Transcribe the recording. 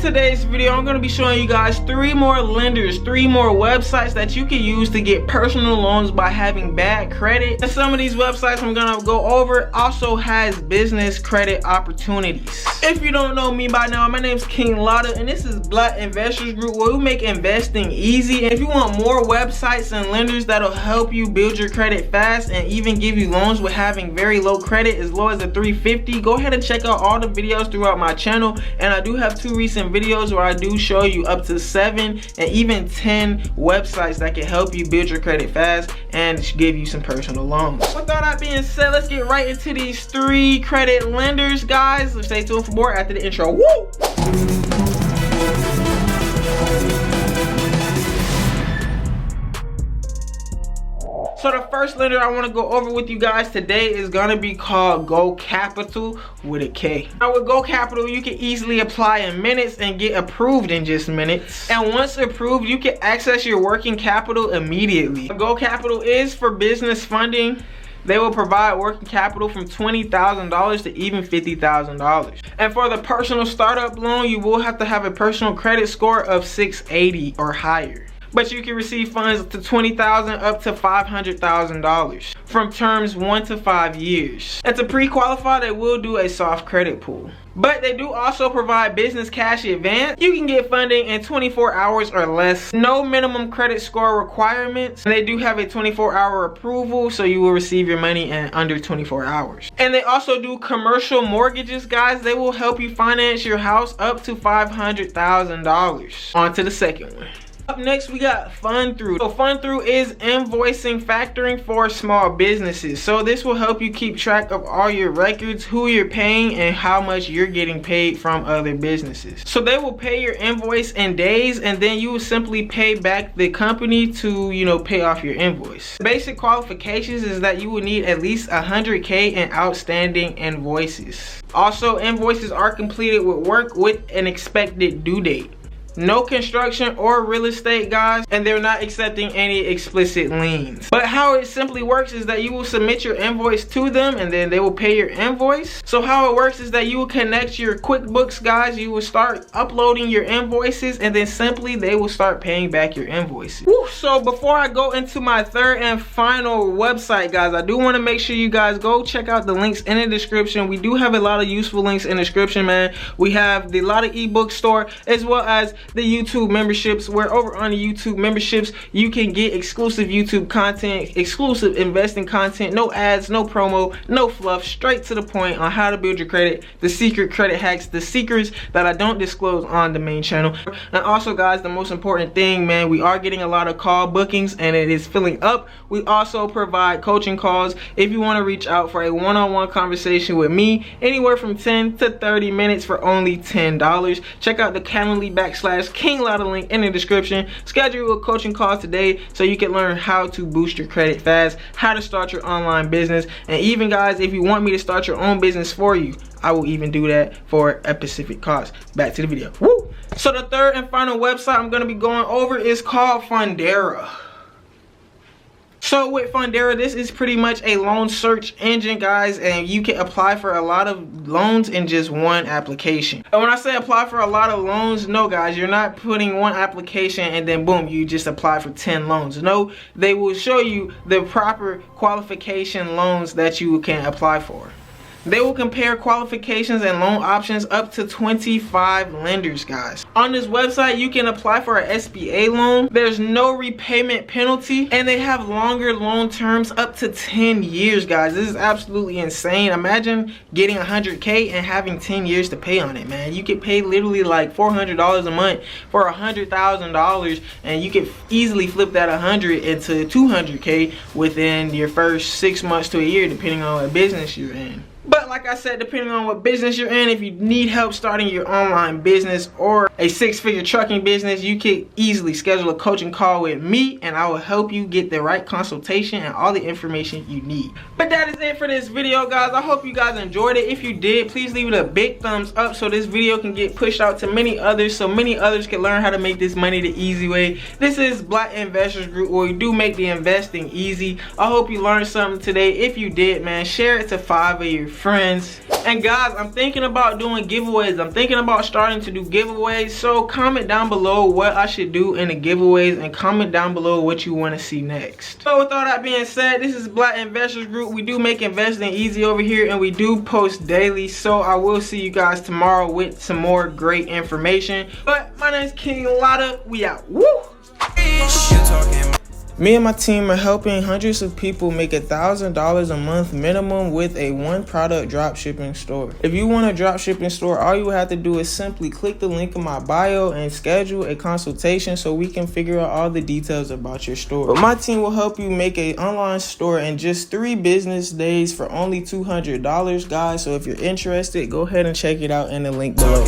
today's video, I'm going to be showing you guys 3 more lenders, 3 more websites that you can use to get personal loans by having bad credit. And some of these websites I'm going to go over also has business credit opportunities. If you don't know me by now, my name is KINGLATTA and this is Black Investors Group, where we make investing easy. And if you want more websites and lenders that'll help you build your credit fast and even give you loans with having very low credit as low as a 350, go ahead and check out all the videos throughout my channel. And I do have 2 recent videos where I do show you up to 7 and even 10 websites that can help you build your credit fast and give you some personal loans. With all that being said, let's get right into these 3 credit lenders, guys. Let's stay tuned for more after the intro. Woo! So the first lender I want to go over with you guys today is going to be called Go Capital with a K. Now with Go Capital, you can easily apply in minutes and get approved in just minutes. And once approved, you can access your working capital immediately. Go Capital is for business funding. They will provide working capital from $20,000 to even $50,000. And for the personal startup loan, you will have to have a personal credit score of 680 or higher. But you can receive funds to $20,000 up to $500,000 from terms 1 to 5 years. And to pre-qualify, they will do a soft credit pool. But they do also provide business cash advance. You can get funding in 24 hours or less. No minimum credit score requirements. And they do have a 24-hour approval, so you will receive your money in under 24 hours. And they also do commercial mortgages, guys. They will help you finance your house up to $500,000. On to the second one. Up next, we got Fundera. So Fundera is invoicing factoring for small businesses. So this will help you keep track of all your records, who you're paying, and how much you're getting paid from other businesses. So they will pay your invoice in days, and then you will simply pay back the company to, pay off your invoice. Basic qualifications is that you will need at least 100K in outstanding invoices. Also, invoices are completed with work with an expected due date. No construction or real estate, guys, and they're not accepting any explicit liens. But how it simply works is that you will submit your invoice to them and then they will pay your invoice. So how it works is that you will connect your QuickBooks, guys. You will start uploading your invoices and then simply they will start paying back your invoices. Woo. So before I go into my third and final website, guys, I do want to make sure you guys go check out the links in the description. We do have a lot of useful links in the description, man. We have the Lotta ebook store as well as the YouTube memberships, where over on the YouTube memberships you can get exclusive YouTube content, exclusive investing content, no ads, no promo, no fluff, straight to the point on how to build your credit, the secret credit hacks, the secrets that I don't disclose on the main channel. And also, guys, the most important thing, man, we are getting a lot of call bookings and it is filling up. We also provide coaching calls if you want to reach out for a one-on-one conversation with me, anywhere from 10 to 30 minutes for only $10. Check out the Candlesticks/KINGLATTA link in the description. Schedule a coaching call today so you can learn how to boost your credit fast, how to start your online business, and even, guys, if you want me to start your own business for you, I will even do that for a specific cost. Back to the video. Woo! So the third and final website I'm going to be going over is called Fundera. So with Fundera, this is pretty much a loan search engine, guys, and you can apply for a lot of loans in just one application. And when I say apply for a lot of loans, no, guys, you're not putting one application and then boom, you just apply for 10 loans. No, they will show you the proper qualification loans that you can apply for. They will compare qualifications and loan options up to 25 lenders, guys. On this website, you can apply for an SBA loan. There's no repayment penalty, and they have longer loan terms up to 10 years, guys. This is absolutely insane. Imagine getting 100K and having 10 years to pay on it, man. You could pay literally like $400 a month for $100,000, and you could easily flip that 100 into 200K within your first 6 months to a year, depending on what business you're in. But like I said, depending on what business you're in, if you need help starting your online business or a 6-figure trucking business, you can easily schedule a coaching call with me and I will help you get the right consultation and all the information you need. But that is it for this video, guys. I hope you guys enjoyed it. If you did, please leave it a big thumbs up so this video can get pushed out to many others, so many others can learn how to make this money the easy way. This is Black Investors Group, where we do make the investing easy. I hope you learned something today. If you did, man, share it to 5 of your friends. And guys, I'm thinking about doing giveaways. I'm thinking about starting to do giveaways. So comment down below what I should do in the giveaways, and comment down below what you want to see next. So with all that being said, this is Black Investors Group. We do make investing easy over here, and we do post daily. So I will see you guys tomorrow with some more great information. But my name is KINGLATTA. We out. Woo! Me and my team are helping hundreds of people make $1,000 a month minimum with a one product drop shipping store. If you want a drop shipping store, all you have to do is simply click the link in my bio and schedule a consultation so we can figure out all the details about your store. But my team will help you make an online store in just 3 business days for only $200, guys. So if you're interested, go ahead and check it out in the link below.